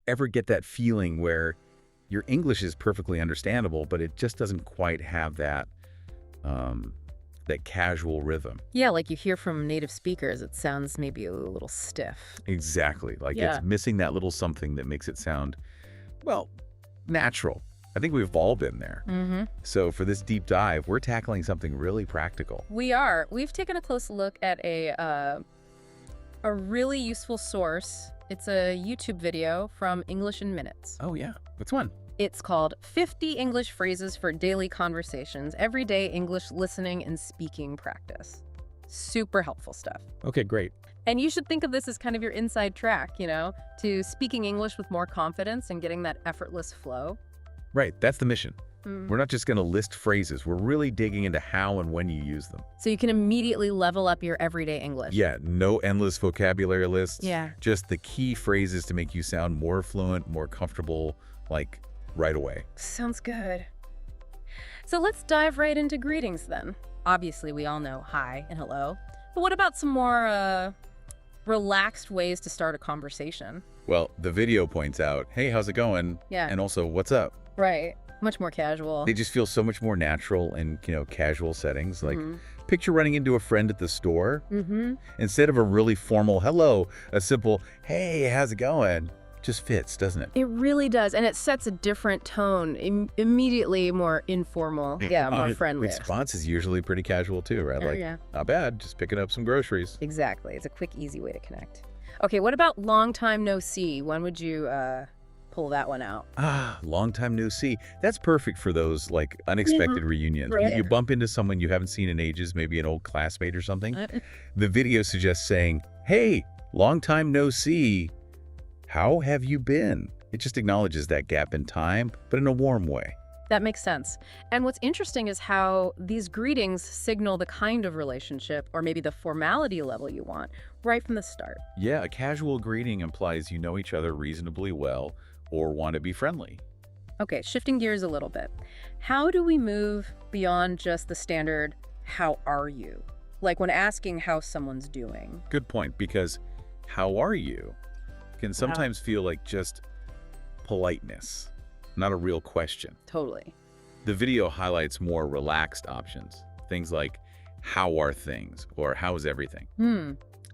ever get that feeling where your English is perfectly understandable, but it just doesn't quite have that that casual rhythm? Yeah, like you hear from native speakers, it sounds maybe a little stiff. Exactly. Like Yeah. it's missing that little something that makes it sound, well, natural. I think we've all been there. Mm-hmm. So for this deep dive, we're tackling something really practical. We are. We've taken a close look at a really useful source. It's a YouTube video from English in Minutes. Oh, yeah. Which one? It's called 50 English Phrases for Daily Conversations, Everyday English Listening and Speaking Practice. Super helpful stuff. Okay, great. And you should think of this as kind of your inside track, to speaking English with more confidence and getting that effortless flow. Right. That's the mission. Mm. We're not just going to list phrases. We're really digging into how and when you use them. So you can immediately level up your everyday English. Yeah, no endless vocabulary lists. Yeah. Just the key phrases to make you sound more fluent, more comfortable, like right away. Sounds good. So let's dive right into greetings then. Obviously, we all know hi and hello. But what about some more relaxed ways to start a conversation? Well, the video points out, hey, how's it going? Yeah. And also, what's up? Right. Much more casual. They just feel so much more natural in, casual settings. Like, Mhm. picture running into a friend at the store. Mm-hmm. Instead of a really formal hello, a simple, hey, how's it going? Just fits, doesn't it? It really does. And it sets a different tone, immediately more informal. Yeah, more friendly. Response is usually pretty casual too, right? Like, Yeah. not bad, just picking up some groceries. Exactly. It's a quick, easy way to connect. Okay, what about long time no see? When would you pull that one out? Long time no see. That's perfect for those, like, unexpected reunions. right. You bump into someone you haven't seen in ages, maybe an old classmate or something. Uh, The video suggests saying, hey, long time no see. How have you been? It just acknowledges that gap in time, but in a warm way. That makes sense. And what's interesting is how these greetings signal the kind of relationship or maybe the formality level you want right from the start. Yeah, a casual greeting implies you know each other reasonably well or want to be friendly. Okay, shifting gears a little bit. How do we move beyond just the standard, how are you? Like when asking how someone's doing. Good point, because how are you can sometimes feel like just politeness, not a real question. Totally. The video highlights more relaxed options, things like, how are things, or how is everything?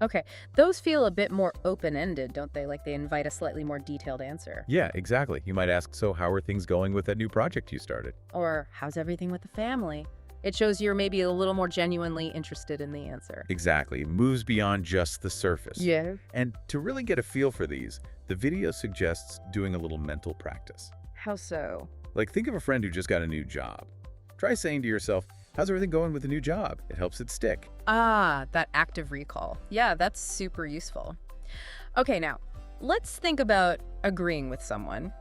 Okay, those feel a bit more open-ended, don't they? Like they invite a slightly more detailed answer. Yeah, exactly. You might ask, so how are things going with that new project you started? Or how's everything with the family? It shows you're maybe a little more genuinely interested in the answer. Exactly. It moves beyond just the surface. Yeah. And to really get a feel for these, the video suggests doing a little mental practice. How so? Like, think of a friend who just got a new job. Try saying to yourself, how's everything going with the new job? It helps it stick. That active recall. Yeah, that's super useful. Okay, now, let's think about agreeing with someone.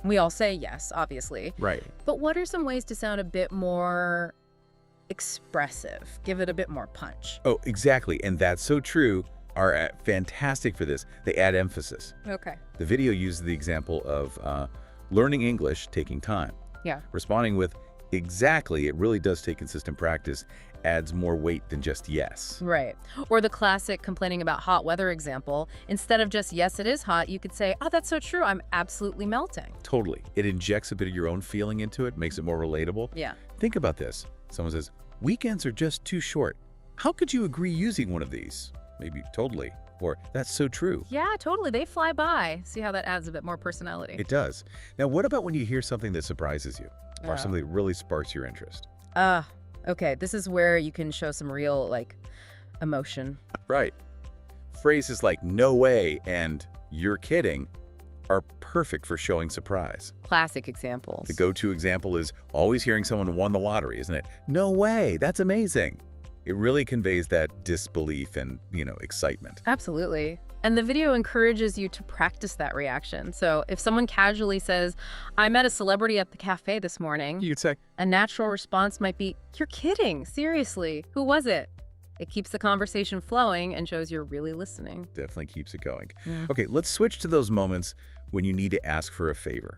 We all say yes, obviously. Right. But what are some ways to sound a bit more expressive? Give it a bit more punch. Oh, exactly. And that's so true. Are fantastic for this. They add emphasis. Okay. The video uses the example of learning English taking time. Yeah. Responding with, exactly, it really does take consistent practice, adds more weight than just yes. Right. Or the classic complaining about hot weather example. Instead of just, yes, it is hot, you could say, oh, that's so true. I'm absolutely melting. Totally. It injects a bit of your own feeling into it, makes it more relatable. Yeah. Think about this. Someone says, weekends are just too short. How could you agree using one of these? Maybe totally. Or that's so true. Yeah, totally. They fly by. See how that adds a bit more personality. It does. Now, what about when you hear something that surprises you or Oh. something that really sparks your interest? Okay. This is where you can show some real, emotion. Right. Phrases like no way and you're kidding are perfect for showing surprise. Classic examples. The go-to example is always hearing someone won the lottery, isn't it? No way, that's amazing. It really conveys that disbelief and, excitement. Absolutely. And the video encourages you to practice that reaction. So if someone casually says, I met a celebrity at the cafe this morning, You could say, a natural response might be, you're kidding, seriously, who was it? It keeps the conversation flowing and shows you're really listening. definitely keeps it going. Yeah. Okay, let's switch to those moments when you need to ask for a favor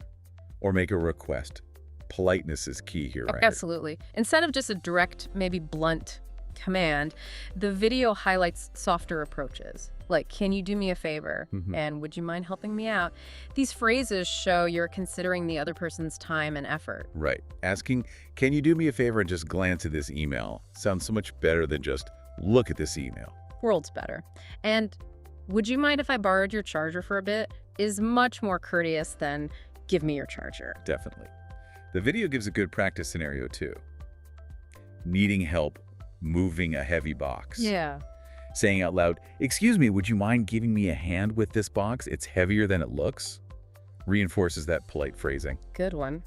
or make a request. Politeness is key here, right? Absolutely. Instead of just a direct, maybe blunt command, the video highlights softer approaches. like, can you do me a favor? And would you mind helping me out? These phrases show you're considering the other person's time and effort. Right. Asking, can you do me a favor and just glance at this email? Sounds so much better than just look at this email. Worlds better. And would you mind if I borrowed your charger for a bit? Is much more courteous than give me your charger. Definitely. The video gives a good practice scenario too. Needing help moving a heavy box. Yeah. Saying out loud, excuse me, would you mind giving me a hand with this box? It's heavier than it looks. Reinforces that polite phrasing. Good one.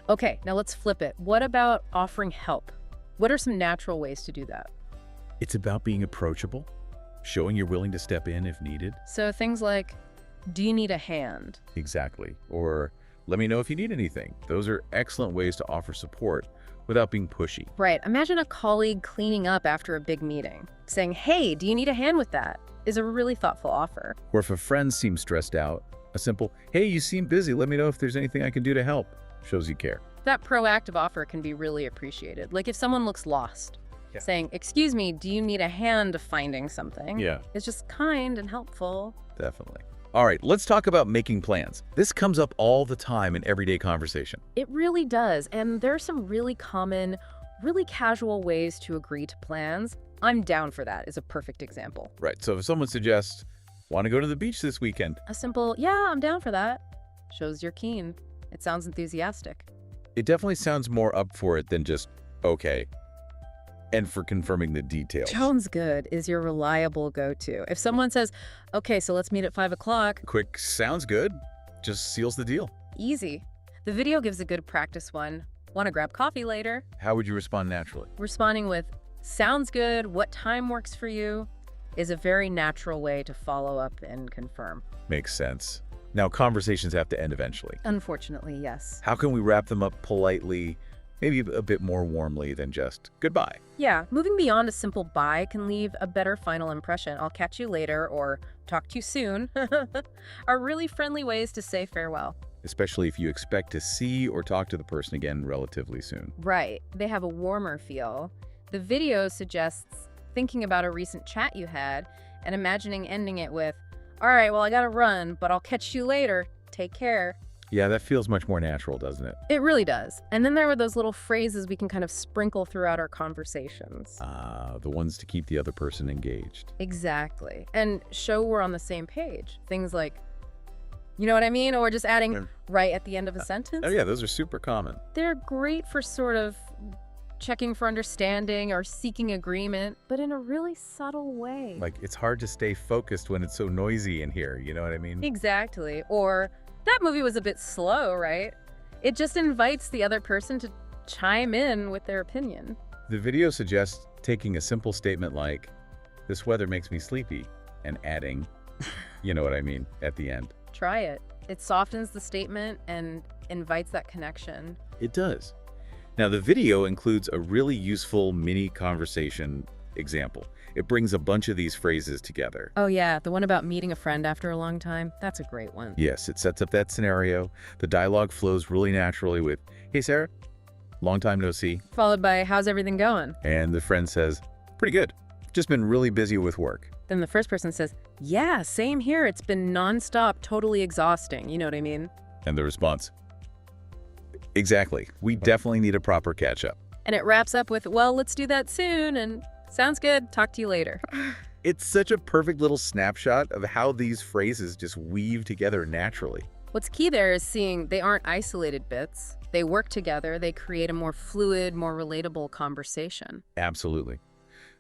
Okay, now let's flip it. What about offering help? What are some natural ways to do that? It's about being approachable, showing you're willing to step in if needed. So things like, do you need a hand? Exactly. Or let me know if you need anything. Those are excellent ways to offer support without being pushy. Right. Imagine a colleague cleaning up after a big meeting. Saying, hey, do you need a hand with that? Is a really thoughtful offer. Or if a friend seems stressed out, a simple, hey, you seem busy, let me know if there's anything I can do to help, shows you care. That proactive offer can be really appreciated. Like if someone looks lost, saying, excuse me, do you need a hand finding something? Yeah. It's just kind and helpful. Definitely. All right, let's talk about making plans. This comes up all the time in everyday conversation. It really does. And there are some really common, really casual ways to agree to plans. I'm down for that is a perfect example. Right, so if someone suggests, want to go to the beach this weekend? A simple, yeah, I'm down for that, shows you're keen. It sounds enthusiastic. It definitely sounds more up for it than just, okay, and for confirming the details. Sounds good is your reliable go-to. If someone says, okay, so let's meet at 5 o'clock. Quick, sounds good, just seals the deal. Easy. The video gives a good practice one. Want to grab coffee later? How would you respond naturally? Responding with, sounds good, what time works for you, is a very natural way to follow up and confirm. Makes sense. Now, conversations have to end eventually. Unfortunately, yes. How can we wrap them up politely, maybe a bit more warmly than just goodbye? Yeah, moving beyond a simple bye can leave a better final impression. I'll catch you later or talk to you soon are really friendly ways to say farewell. Especially if you expect to see or talk to the person again relatively soon. Right. They have a warmer feel. The video suggests thinking about a recent chat you had and imagining ending it with, all right, well, I gotta run, but I'll catch you later. Take care. Yeah, that feels much more natural, doesn't it? It really does. And then there were those little phrases we can kind of sprinkle throughout our conversations. The ones to keep the other person engaged. Exactly. And show we're on the same page. Things like, you know what I mean? Or just adding right at the end of a sentence. Oh yeah, those are super common. They're great for sort of checking for understanding or seeking agreement, but in a really subtle way. Like, it's hard to stay focused when it's so noisy in here, you know what I mean? Exactly. Or, that movie was a bit slow, right? It just invites the other person to chime in with their opinion. The video suggests taking a simple statement like, this weather makes me sleepy, and adding, you know what I mean, at the end. Try it. It softens the statement and invites that connection. It does. Now, the video includes a really useful mini conversation example. It brings a bunch of these phrases together. Oh yeah, the one about meeting a friend after a long time. That's a great one. Yes, it sets up that scenario. The dialogue flows really naturally with, hey Sarah, long time no see. Followed by, how's everything going? And the friend says, pretty good. Just been really busy with work. Then the first person says, yeah, same here. It's been nonstop, totally exhausting. You know what I mean? And the response, exactly. We definitely need a proper catch-up. And it wraps up with, well, let's do that soon, and sounds good, talk to you later. It's such a perfect little snapshot of how these phrases just weave together naturally. What's key there is seeing they aren't isolated bits. They work together, they create a more fluid, more relatable conversation. Absolutely.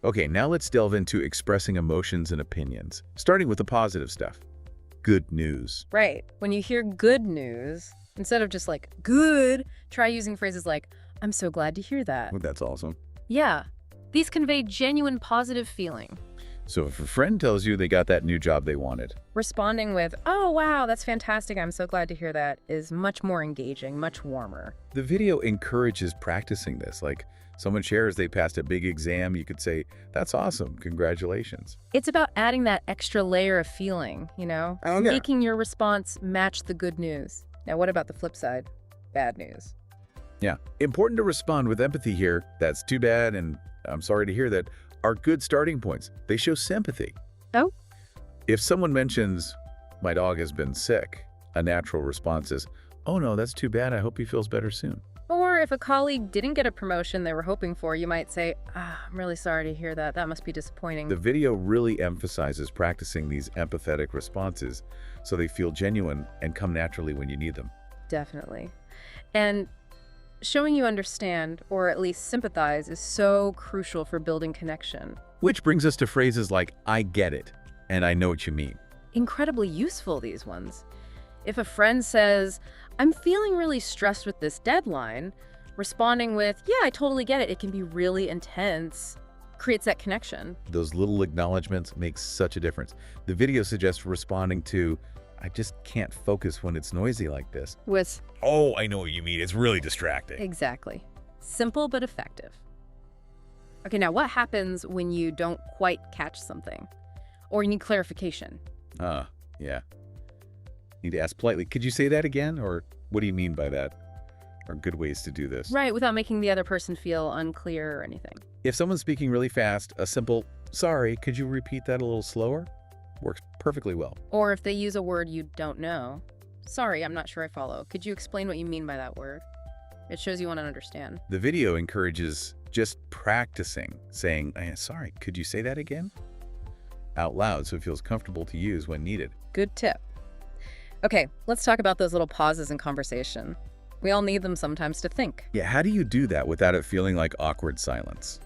Okay, now let's delve into expressing emotions and opinions, starting with the positive stuff. Good news. Right. When you hear good news, instead of just like, good, try using phrases like, I'm so glad to hear that. That's awesome. Yeah. These convey genuine positive feeling. So if a friend tells you they got that new job they wanted, responding with, oh, wow, that's fantastic, I'm so glad to hear that, is much more engaging, much warmer. The video encourages practicing this. Like, someone shares they passed a big exam, you could say, that's awesome, congratulations. It's about adding that extra layer of feeling, you know? Oh, yeah. Making your response match the good news. Now, what about the flip side? Bad news. Yeah, important to respond with empathy here. That's too bad, and I'm sorry to hear that, are good starting points. They show sympathy. Oh? If someone mentions, my dog has been sick, a natural response is, oh no, that's too bad. I hope he feels better soon. Or if a colleague didn't get a promotion they were hoping for, you might say, I'm really sorry to hear that. That must be disappointing. The video really emphasizes practicing these empathetic responses so they feel genuine and come naturally when you need them. Definitely. And showing you understand, or at least sympathize, is so crucial for building connection. Which brings us to phrases like, I get it, and I know what you mean. Incredibly useful, these ones. If a friend says, I'm feeling really stressed with this deadline, responding with, yeah, I totally get it, it can be really intense, creates that connection. Those little acknowledgments make such a difference. The video suggests responding to, I just can't focus when it's noisy like this. With, oh, I know what you mean. It's really distracting. exactly. Simple but effective. Okay, now what happens when you don't quite catch something? Or you need clarification? Yeah. Need to ask politely, could you say that again? Or what do you mean by that? Are good ways to do this. Right, without making the other person feel unclear or anything. If someone's speaking really fast, a simple, sorry, could you repeat that a little slower? Works perfectly well. Or if they use a word you don't know. Sorry, I'm not sure I follow. Could you explain what you mean by that word? It shows you want to understand. The video encourages just practicing, saying, sorry, could you say that again? Out loud so it feels comfortable to use when needed. Good tip. Okay, let's talk about those little pauses in conversation. We all need them sometimes to think. Yeah, how do you do that without it feeling like awkward silence?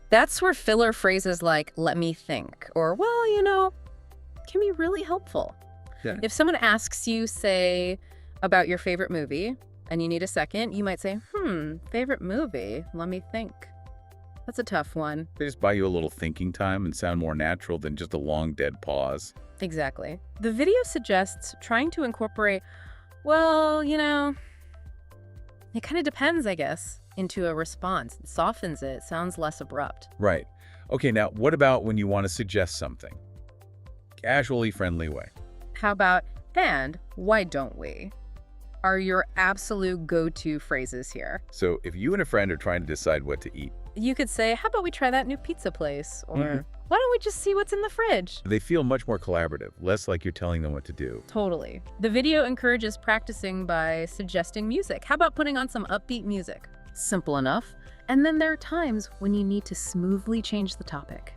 That's where filler phrases like, let me think, or, well, can be really helpful. Yeah. If someone asks you, say, about your favorite movie, and you need a second, you might say, favorite movie, let me think. That's a tough one. They just buy you a little thinking time and sound more natural than just a long dead pause. Exactly. The video suggests trying to incorporate, it kind of depends, I guess, into a response. It softens it, sounds less abrupt. Right. Okay, now what about when you want to suggest something? Casually friendly way. How about, and why don't we? Are your absolute go-to phrases here. So if you and a friend are trying to decide what to eat, You could say, how about we try that new pizza place? Or why don't we just see what's in the fridge? they feel much more collaborative, less like you're telling them what to do. Totally. The video encourages practicing by suggesting music. How about putting on some upbeat music? Simple enough. And then there are times when you need to smoothly change the topic.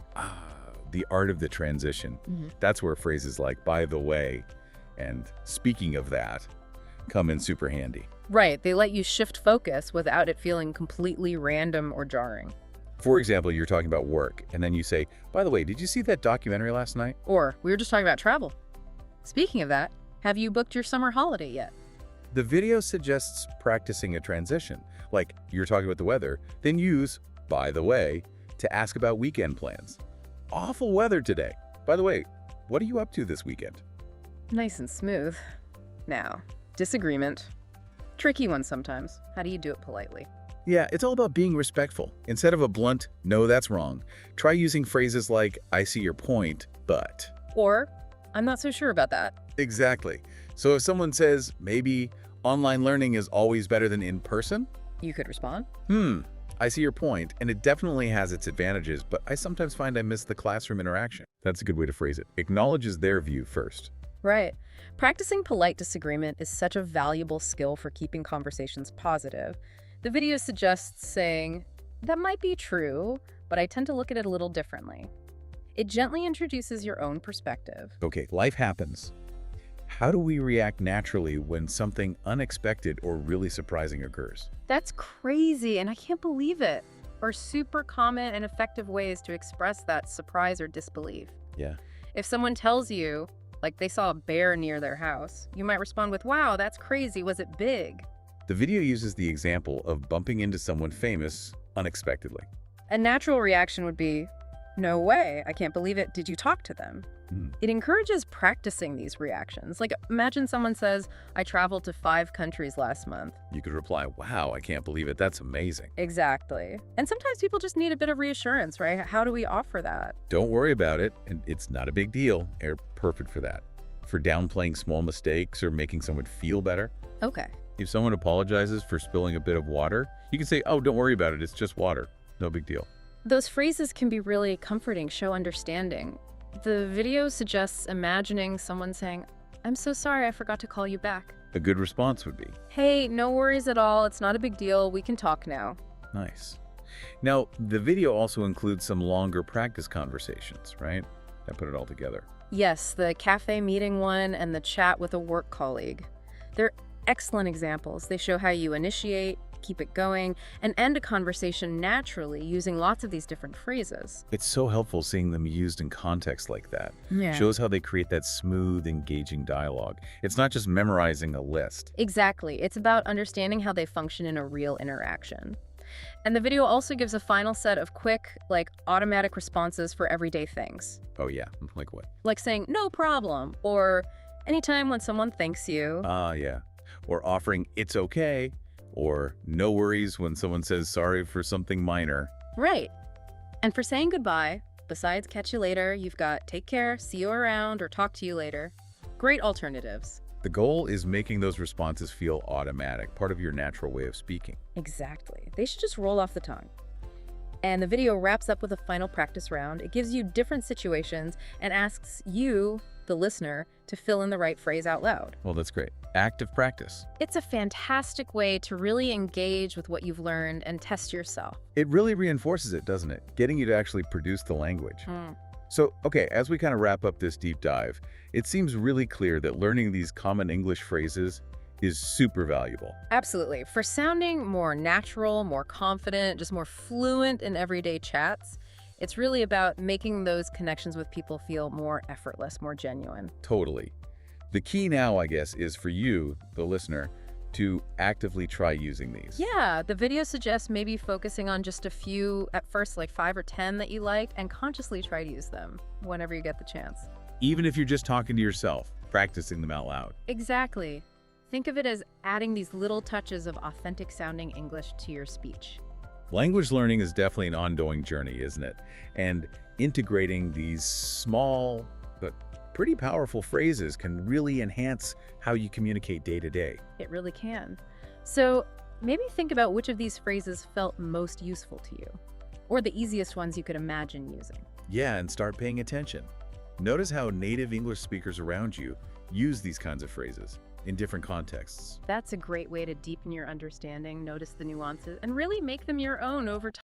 The art of the transition. That's where phrases like, by the way, and speaking of that, come in super handy. Right, they let you shift focus without it feeling completely random or jarring. For example, you're talking about work, and then you say, by the way, did you see that documentary last night? Or, we were just talking about travel. Speaking of that, have you booked your summer holiday yet? The video suggests practicing a transition, like you're talking about the weather, then use, by the way, to ask about weekend plans. Awful weather today. By the way, what are you up to this weekend? Nice and smooth. Now, disagreement. Tricky one sometimes. How do you do it politely? Yeah, it's all about being respectful. Instead of a blunt, no, that's wrong, try using phrases like, I see your point, but. Or, I'm not so sure about that. Exactly. So if someone says, maybe online learning is always better than in person, You could respond. I see your point, and it definitely has its advantages, but I sometimes find I miss the classroom interaction. That's a good way to phrase it. Acknowledges their view first. Right. Practicing polite disagreement is such a valuable skill for keeping conversations positive. The video suggests saying, that might be true, but I tend to look at it a little differently. It gently introduces your own perspective. Okay, life happens. How do we react naturally when something unexpected or really surprising occurs? That's crazy, and I can't believe it. Are super common and effective ways to express that surprise or disbelief. Yeah. If someone tells you, like they saw a bear near their house, you might respond with, wow, that's crazy. Was it big? The video uses the example of bumping into someone famous unexpectedly. A natural reaction would be, no way, I can't believe it. Did you talk to them? It encourages practicing these reactions. Like, imagine someone says, I traveled to 5 countries last month. You could reply, wow, I can't believe it. That's amazing. Exactly. And sometimes people just need a bit of reassurance, right? How do we offer that? Don't worry about it, and it's not a big deal. They're perfect for that. For downplaying small mistakes or making someone feel better. Okay. If someone apologizes for spilling a bit of water, you can say, oh, don't worry about it. It's just water. No big deal. Those phrases can be really comforting, show understanding. The video suggests imagining someone saying, "I'm so sorry, I forgot to call you back." A good response would be, "Hey, no worries at all. It's not a big deal. We can talk now." nice. Now, the video also includes some longer practice conversations, right? I put it all together. Yes, the cafe meeting one and the chat with a work colleague. They're excellent examples. They show how you initiate, keep it going, and end a conversation naturally using lots of these different phrases. It's so helpful seeing them used in context like that. Yeah. Shows how they create that smooth, engaging dialogue. It's not just memorizing a list. Exactly. It's about understanding how they function in a real interaction. And the video also gives a final set of quick, automatic responses for everyday things. Oh yeah, like what? Like saying, "No problem," or anytime when someone thanks you. Yeah. Or offering "it's okay," or "no worries" when someone says sorry for something minor. Right. And for saying goodbye, besides "catch you later," you've got "take care," "see you around," or "talk to you later." Great alternatives. The goal is making those responses feel automatic, part of your natural way of speaking. Exactly. They should just roll off the tongue. And the video wraps up with a final practice round. It gives you different situations and asks you, the listener, to fill in the right phrase out loud. Well, that's great. Active practice. It's a fantastic way to really engage with what you've learned and test yourself. It really reinforces it, doesn't it? Getting you to actually produce the language. So, okay, as we kind of wrap up this deep dive, it seems really clear that learning these common English phrases is super valuable. Absolutely. For sounding more natural, more confident, just more fluent in everyday chats, it's really about making those connections with people feel more effortless, more genuine. Totally. The key now, I guess, is for you, the listener, to actively try using these. Yeah, the video suggests maybe focusing on just a few, at first like 5 or 10 that you liked, and consciously try to use them whenever you get the chance. Even if you're just talking to yourself, practicing them out loud. Exactly. Think of it as adding these little touches of authentic sounding English to your speech. Language learning is definitely an ongoing journey, isn't it? And integrating these small but pretty powerful phrases can really enhance how you communicate day to day. It really can. So maybe think about which of these phrases felt most useful to you, or the easiest ones you could imagine using. Yeah, and start paying attention. Notice how native English speakers around you use these kinds of phrases in different contexts. That's a great way to deepen your understanding, notice the nuances, and really make them your own over time.